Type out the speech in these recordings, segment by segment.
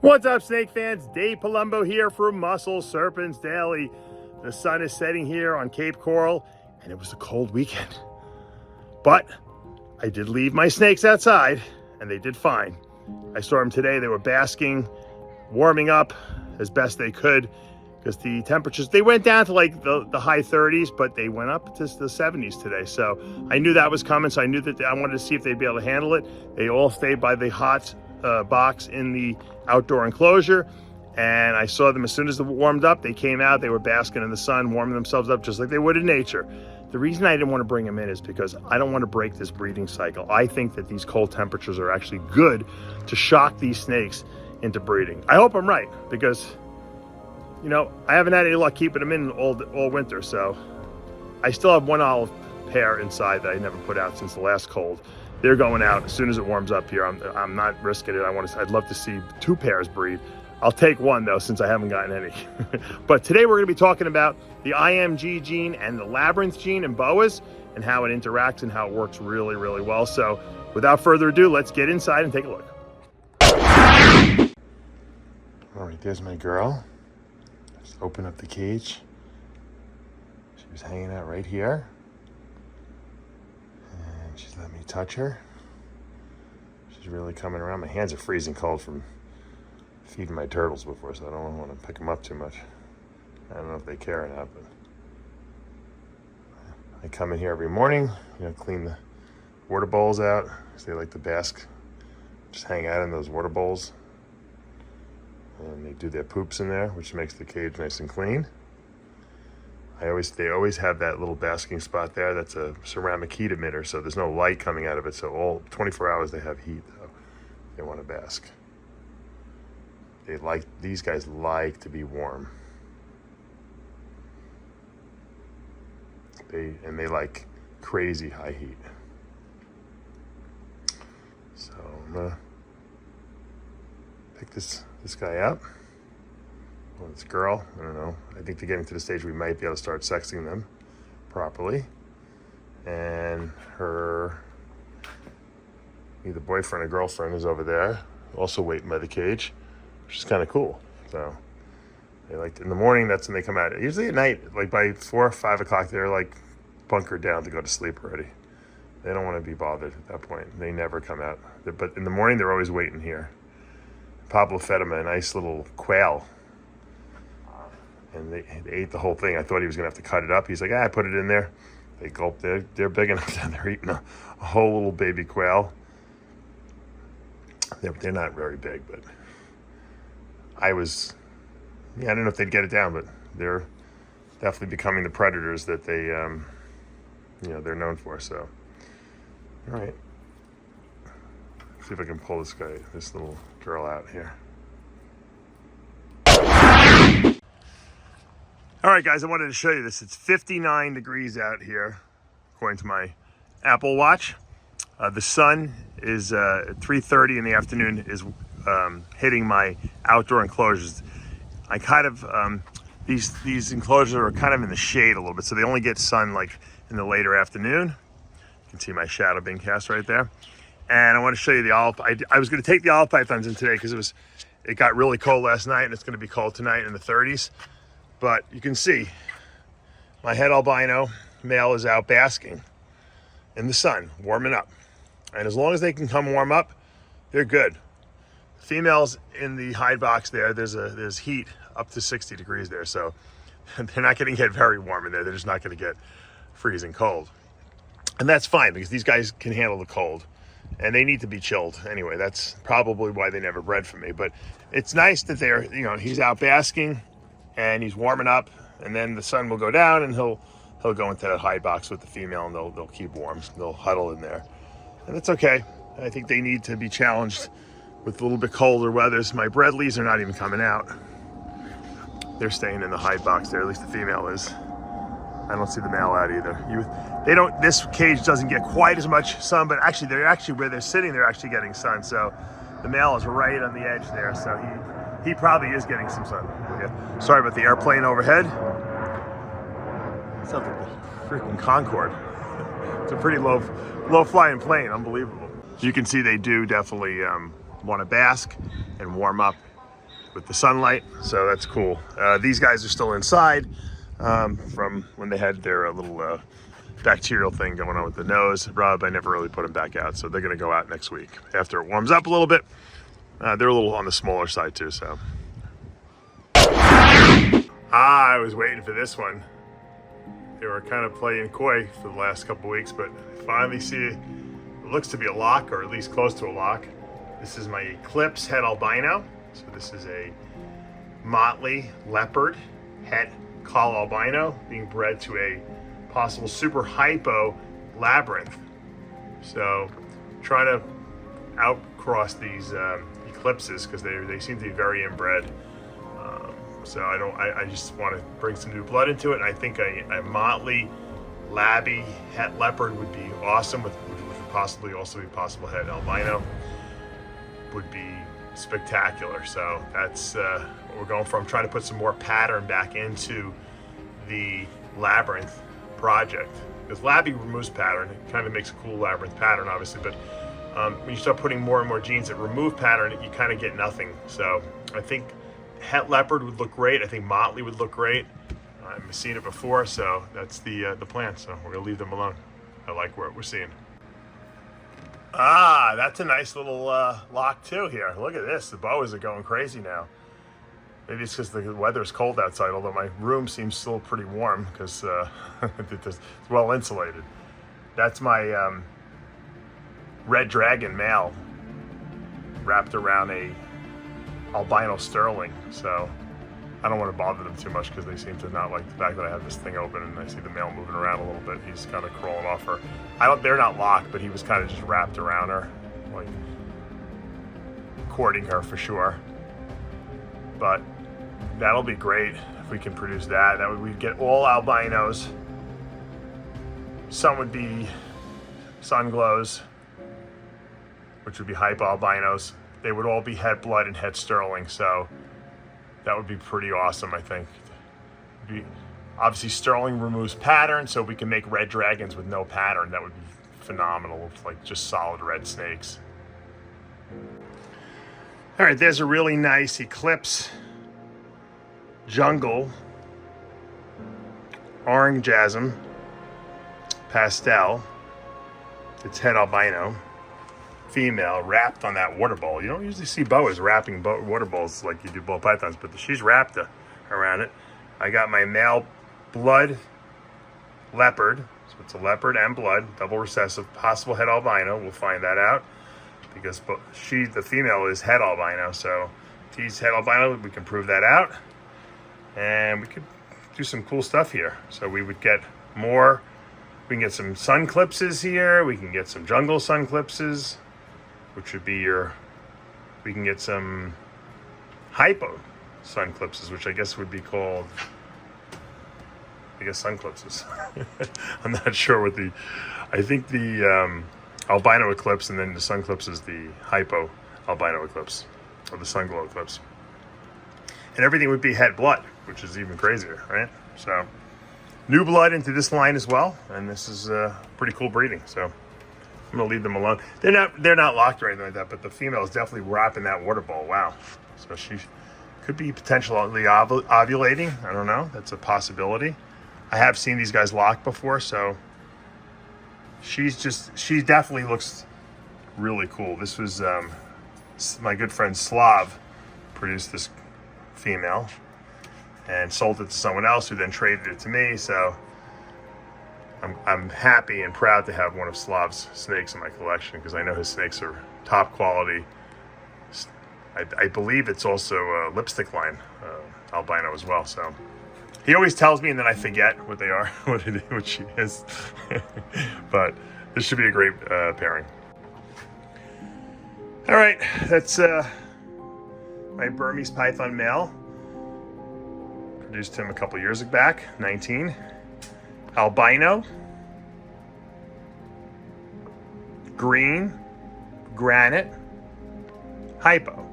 What's up, snake fans? Dave Palumbo here for Muscle Serpents Daily. The sun is setting here on Cape Coral, and it was a cold weekend. But I did leave my snakes outside, and they did fine. I saw them today. They were basking, warming up as best they could, because the temperatures, they went down to like the high 30s, but they went up to the 70s today. So I knew that was coming, so I knew that I wanted to see if they'd be able to handle it. They all stayed by the hot box in the outdoor enclosure, and I saw them as soon as it warmed up. They came out, they were basking in the sun, warming themselves up just like they would in nature. The reason I didn't want to bring them in is because I don't want to break this breeding cycle. I think that these cold temperatures are actually good to shock these snakes into breeding. I hope I'm right, because you know, I haven't had any luck keeping them in all winter, so I still have one olive pair inside that I never put out since the last cold. They're going out as soon as it warms up here. I'm not risking it. I'd love to see 2 pairs breed. I'll take one though, since I haven't gotten any. But today we're going to be talking about the IMG gene and the Labyrinth gene in boas, and how it interacts and how it works really, really well. So without further ado, let's get inside and take a look. All right, there's my girl. Just open up the cage. She was hanging out right here. And she's let me touch her. She's really coming around. My hands are freezing cold from feeding my turtles before, so I don't want to pick them up too much. I don't know if they care or not, but I come in here every morning, you know, clean the water bowls out, because they like to bask, just hang out in those water bowls. And they do their poops in there, which makes the cage nice and clean. They always have that little basking spot there. That's a ceramic heat emitter, so there's no light coming out of it. So all 24 hours they have heat, though. They want to bask. These guys like to be warm. They like crazy high heat. So I'm gonna pick this guy up. Well, this girl, I don't know. I think they're getting to the stage we might be able to start sexing them properly. And her either boyfriend or girlfriend is over there, also waiting by the cage, which is kind of cool. So they like in the morning, that's when they come out. Usually at night, like by 4 or 5 o'clock, they're like bunkered down to go to sleep already. They don't want to be bothered at that point. They never come out. But in the morning, they're always waiting here. Pablo fed him a nice little quail, and they ate the whole thing. I thought he was gonna have to cut it up. He's like, I put it in there. They gulped. They're big enough down there eating a whole little baby quail. They're not very big, but I don't know if they'd get it down, but they're definitely becoming the predators that they, they're known for. So, all right. See if I can pull this little girl out here. All right, guys, I wanted to show you this. It's 59 degrees out here, according to my Apple Watch. The sun is at 3:30 in the afternoon is hitting my outdoor enclosures. I kind of, these enclosures are kind of in the shade a little bit, so they only get sun like in the later afternoon. You can see my shadow being cast right there. And I want to show you the olive. I was going to take the olive pythons in today because it got really cold last night, and it's going to be cold tonight in the 30s. But you can see my head albino male is out basking in the sun, warming up. And as long as they can come warm up, they're good. Females in the hide box there, there's heat up to 60 degrees there, so they're not going to get very warm in there. They're just not going to get freezing cold. And that's fine, because these guys can handle the cold. And they need to be chilled anyway. That's probably why they never bred for me. But it's nice that he's out basking and he's warming up, and then the sun will go down and he'll go into that hide box with the female, and they'll keep warm. They'll huddle in there, and that's okay. I think they need to be challenged with a little bit colder weathers. My Bredleys are not even coming out. They're staying in the hide box there. At least the female is. I don't see the male out either. This cage doesn't get quite as much sun, but actually where they're sitting, they're actually getting sun. So the male is right on the edge there. So he probably is getting some sun. Yeah. Sorry about the airplane overhead. It sounds like the freaking Concorde. It's a pretty low flying plane, unbelievable. You can see they do definitely want to bask and warm up with the sunlight, so that's cool. These guys are still inside from when they had their little bacterial thing going on with the nose rub. I never really put them back out, so they're gonna go out next week after it warms up a little bit. They're a little on the smaller side too, so. I was waiting for this one. They were kind of playing coy for the last couple weeks, but I finally see it looks to be a lock, or at least close to a lock. This is my Eclipse Het Albino. So this is a Motley Leopard Het Col Albino being bred to a possible super hypo Labyrinth. So trying to outcross these Eclipses because they seem to be very inbred. So I just want to bring some new blood into it. And I think a Motley Labby Het Leopard would be awesome, which would possibly also be possible Het Albino. Would be spectacular. So that's what we're going for. I'm trying to put some more pattern back into the Labyrinth project. Because Labby removes pattern. It kind of makes a cool Labyrinth pattern, obviously, but when you start putting more and more genes that remove pattern, you kind of get nothing. So I think Het Leopard would look great. I think Motley would look great. I've seen it before, so that's the plan. So we're gonna leave them alone. I like what we're seeing. That's a nice little lock too here. Look at this. The boas are going crazy now. Maybe it's because the weather is cold outside, although my room seems still pretty warm because it's well insulated. That's my Red Dragon male wrapped around a albino sterling, so I don't want to bother them too much because they seem to not like the fact that I have this thing open and I see the male moving around a little bit. He's kind of crawling off her. They're not locked, but he was kind of just wrapped around her, like courting her for sure. But that'll be great if we can produce that. That would, we'd get all albinos. Some would be sun glows, which would be hype albinos. They would all be Het blood and Het sterling, so that would be pretty awesome, I think. Obviously, sterling removes pattern, so we can make red dragons with no pattern. That would be phenomenal, like just solid red snakes. All right, there's a really nice Eclipse Jungle Orangeasm Pastel. It's Het albino. Female wrapped on that water bowl. You don't usually see boas wrapping water bowls like you do ball pythons, but she's wrapped around it. I got my male blood leopard, so it's a leopard and blood, double recessive, possible Het albino. We'll find that out because the female is Het albino, so if he's Het albino, we can prove that out, and we could do some cool stuff here. So we would get more. We can get some sun clipses here. We can get some jungle sun clipses, which would be we can get some hypo sun clipses, which I guess would be called, sun clipses. I'm not sure what I think the albino eclipse and then the sun clips is the hypo albino eclipse, or the sun glow eclipse. And everything would be Het blood, which is even crazier, right? So new blood into this line as well, and this is pretty cool breeding, so I'm gonna leave them alone. They're not locked or anything like that, but the female is definitely wrapping that water bowl. Wow. So she could be potentially ovulating. I don't know. That's a possibility. I have seen these guys locked before, so she definitely looks really cool. This was my good friend Slav produced this female and sold it to someone else who then traded it to me, so I'm happy and proud to have one of Slav's snakes in my collection because I know his snakes are top quality. I believe it's also a lipstick line albino as well. So he always tells me and then I forget what they are, what she is. But this should be a great pairing. All right, that's my Burmese python male. Produced him a couple years back, 19. Albino, green, granite, hypo.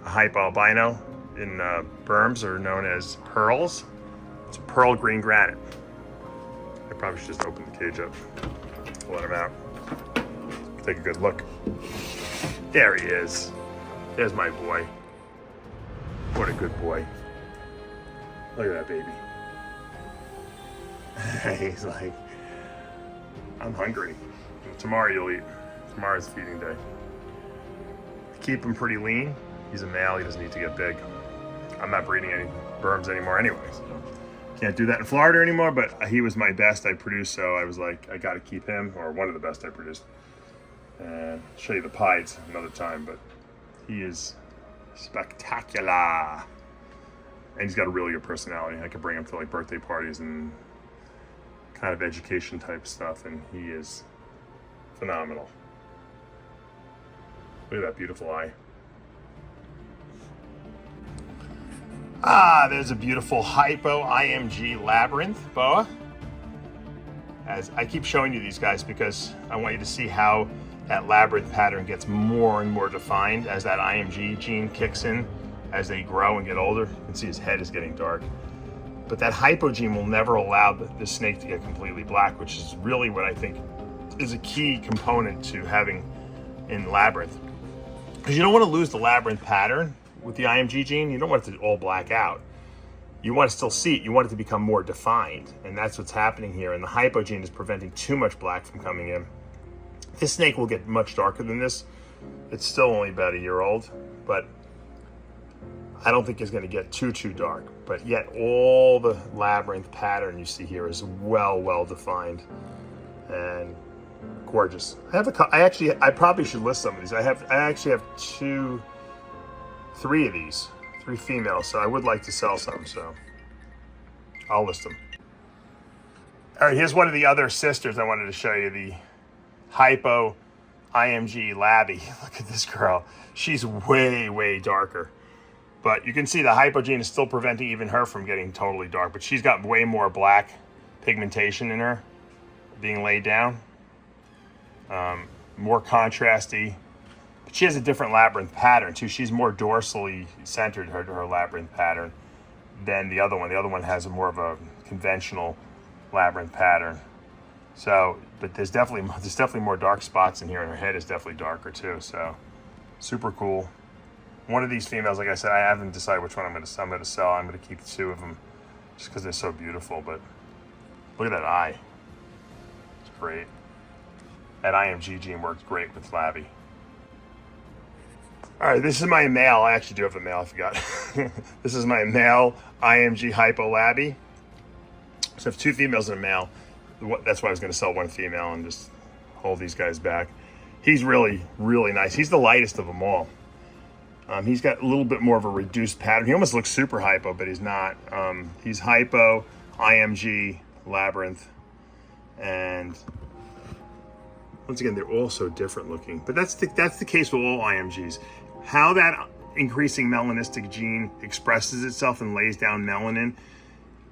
A hypo albino in Burmese are known as pearls. It's a pearl green granite. I probably should just open the cage up, let him out. Take a good look. There he is. There's my boy. What a good boy. Look at that baby. He's like, I'm hungry. Tomorrow you'll eat. Tomorrow's feeding day. Keep him pretty lean. He's a male, he doesn't need to get big. I'm not breeding any Burms anymore anyway, so can't do that in Florida anymore, but he was my best I produced, so I was like, I gotta keep him, or one of the best I produced. And I'll show you the pieds another time, but he is spectacular. And he's got a really good personality. I could bring him to like birthday parties and kind of education type stuff, and he is phenomenal. Look at that beautiful eye. Ah, there's a beautiful hypo IMG Labyrinth boa. As I keep showing you these guys because I want you to see how that labyrinth pattern gets more and more defined as that IMG gene kicks in, as they grow and get older. You can see his head is getting dark. But that hypo gene will never allow the snake to get completely black, which is really what I think is a key component to having in labyrinth. Because you don't want to lose the labyrinth pattern with the IMG gene. You don't want it to all black out. You want to still see it. You want it to become more defined. And that's what's happening here. And the hypo gene is preventing too much black from coming in. This snake will get much darker than this. It's still only about a year old, but I don't think it's going to get too dark. But yet all the labyrinth pattern you see here is well defined and gorgeous. I probably should list some of these. I actually have three of these, 3 females, so I would like to sell some, so I'll list them. All right, here's one of the other sisters I wanted to show you, the hypo IMG Labby. Look at this girl. She's way darker. But you can see the hypo gene is still preventing even her from getting totally dark, but she's got way more black pigmentation in her being laid down. More contrasty. But she has a different labyrinth pattern too. She's more dorsally centered, her labyrinth pattern, than the other one. The other one has more of a conventional labyrinth pattern. So, but there's definitely more dark spots in here, and her head is definitely darker too. So, super cool. One of these females, like I said, I haven't decided which one I'm going to sell. I'm going to keep 2 of them just because they're so beautiful. But look at that eye. It's great. That IMG gene works great with Labby. All right, this is my male. I actually do have a male, I forgot. This is my male IMG Hypo Labby. So I have 2 females and a male. That's why I was going to sell 1 female and just hold these guys back. He's really nice. He's the lightest of them all. He's got a little bit more of a reduced pattern. He almost looks super hypo, but he's not. He's hypo, IMG, Labyrinth, and once again, they're all so different looking. But that's the case with all IMGs. How that increasing melanistic gene expresses itself and lays down melanin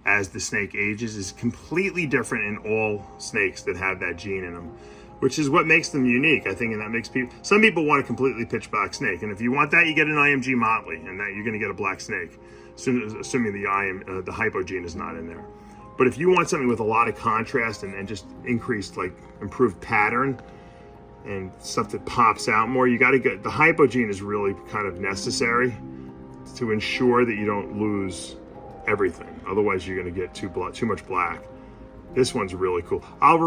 as the snake ages is completely different in all snakes that have that gene in them, which is what makes them unique, I think, and that makes some people want a completely pitch black snake, and if you want that, you get an IMG Motley, and that you're going to get a black snake, assuming the hypo gene is not in there. But if you want something with a lot of contrast and just increased, like, improved pattern and stuff that pops out more, you got to get the hypo gene is really kind of necessary to ensure that you don't lose everything. Otherwise, you're going to get too much black. This one's really cool. I'll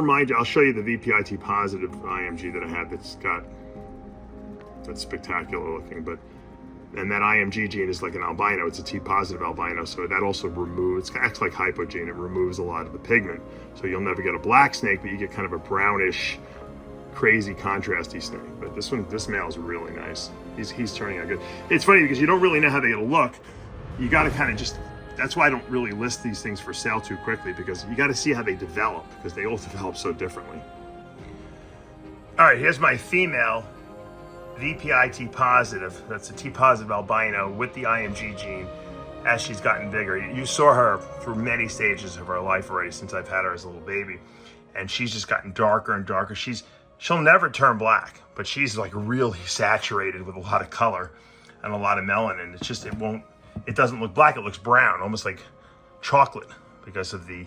show you the VPIT positive IMG that I have that's spectacular looking, and that IMG gene is like an albino. It's a T positive albino, so that also acts like hypo gene. It removes a lot of the pigment. So you'll never get a black snake, but you get kind of a brownish, crazy contrasty snake. But this male is really nice. He's turning out good. It's funny because you don't really know how they're gonna look. You gotta kind of that's why I don't really list these things for sale too quickly, because you got to see how they develop, because they all develop so differently. All right, here's my female VPIT positive. That's a T positive albino with the IMG gene as she's gotten bigger. You saw her through many stages of her life already since I've had her as a little baby, and she's just gotten darker and darker. She'll never turn black, but she's like really saturated with a lot of color and a lot of melanin. It's just, it doesn't look black, it looks brown, almost like chocolate, because of the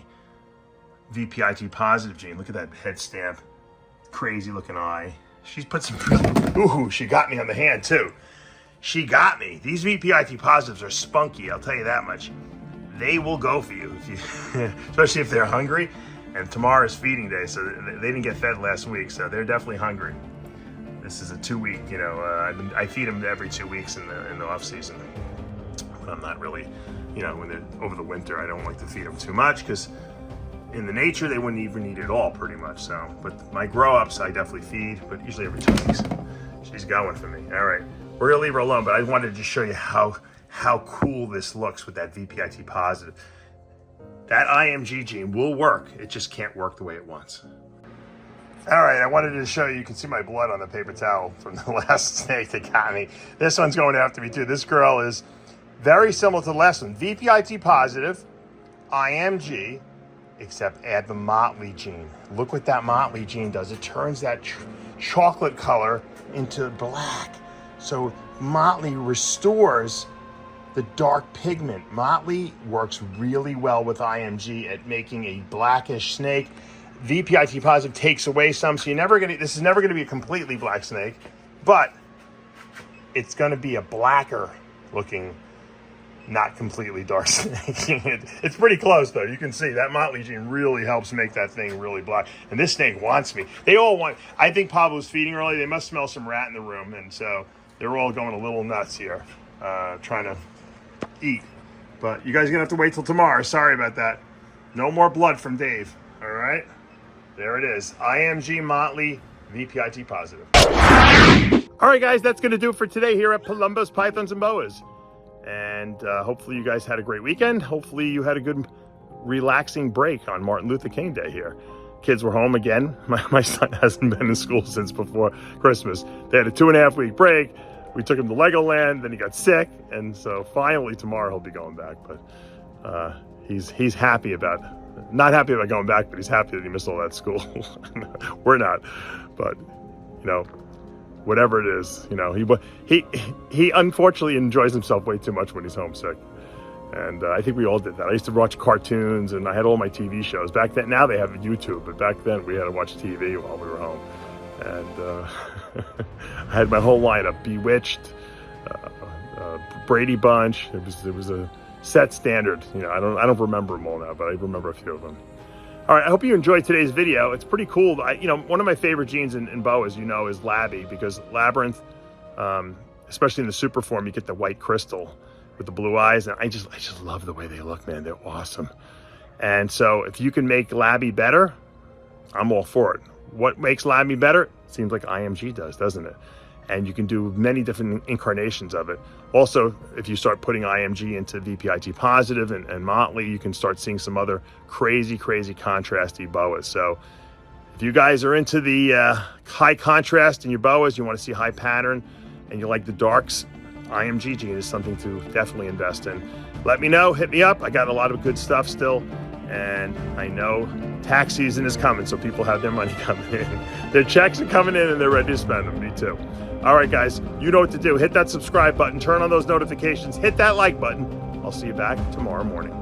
VPIT positive gene. Look at that head stamp. Crazy looking eye. She's put some, ooh, she got me on the hand too. she got me. These VPIT positives are spunky, I'll tell you that much. They will go for you, especially if they're hungry. And tomorrow is feeding day, so they didn't get fed last week, so they're definitely hungry. This is a 2-week, I feed them every 2 weeks in the off season. But I'm not really, when they're over the winter, I don't like to feed them too much because in the nature they wouldn't even eat it all pretty much. So, but my grow-ups I definitely feed, but usually every 2 weeks. She's going for me. All right, we're gonna leave her alone, but I wanted to just show you how cool this looks with that VPIT positive. That IMG gene will work. It just can't work the way it wants. All right, I wanted to show you can see my blood on the paper towel from the last snake that got me. This one's going after me too. This girl is very similar to the last one. VPIT positive, IMG, except add the Motley gene. Look what that Motley gene does. It turns that chocolate color into black. So Motley restores the dark pigment. Motley works really well with IMG at making a blackish snake. VPIT positive takes away some, so this is never gonna be a completely black snake, but it's gonna be a blacker looking, not completely dark snake. It's pretty close though. You can see that Motley gene really helps make that thing really black. And this snake wants me. They all want, I think Pablo's feeding early. They must smell some rat in the room, and so they're all going a little nuts here, trying to eat. But you guys are gonna have to wait till tomorrow. Sorry about that. No more blood from Dave. All right, there it is. IMG Motley VPIT positive. All right, guys, that's gonna do it for today here at Palumbo's Pythons and Boas. And hopefully you guys had a great weekend. Hopefully you had a good relaxing break on Martin Luther King Day here. Kids were home again. My son hasn't been in school since before Christmas. They had a 2.5 week break. We took him to Legoland, then he got sick, and so finally tomorrow he'll be going back. But he's happy about, not happy about going back, but he's happy that he missed all that school. We're not, but whatever it is, he unfortunately enjoys himself way too much when he's homesick. And I think we all did that. I used to watch cartoons, and I had all my TV shows. Back then, now they have YouTube, but back then we had to watch TV while we were home. And I had my whole lineup: Bewitched, Brady Bunch. It was a set standard. I don't remember them all now, but I remember a few of them. All right, I hope you enjoyed today's video. It's pretty cool. One of my favorite genes in boas, is Labby, because Labyrinth, especially in the super form, you get the white crystal with the blue eyes, and I just love the way they look, man. They're awesome. And so if you can make Labby better, I'm all for it. What makes Labby better? Seems like IMG does, doesn't it? And you can do many different incarnations of it. Also, if you start putting IMG into VPIT positive and Motley, you can start seeing some other crazy contrasty boas. So if you guys are into the high contrast in your boas, you want to see high pattern, and you like the darks, IMG gene is something to definitely invest in. Let me know, hit me up. I got a lot of good stuff still, and I know tax season is coming, so people have their money coming in. Their checks are coming in and they're ready to spend them. Me too. All right, guys, you know what to do. Hit that subscribe button, turn on those notifications, hit that like button. I'll see you back tomorrow morning.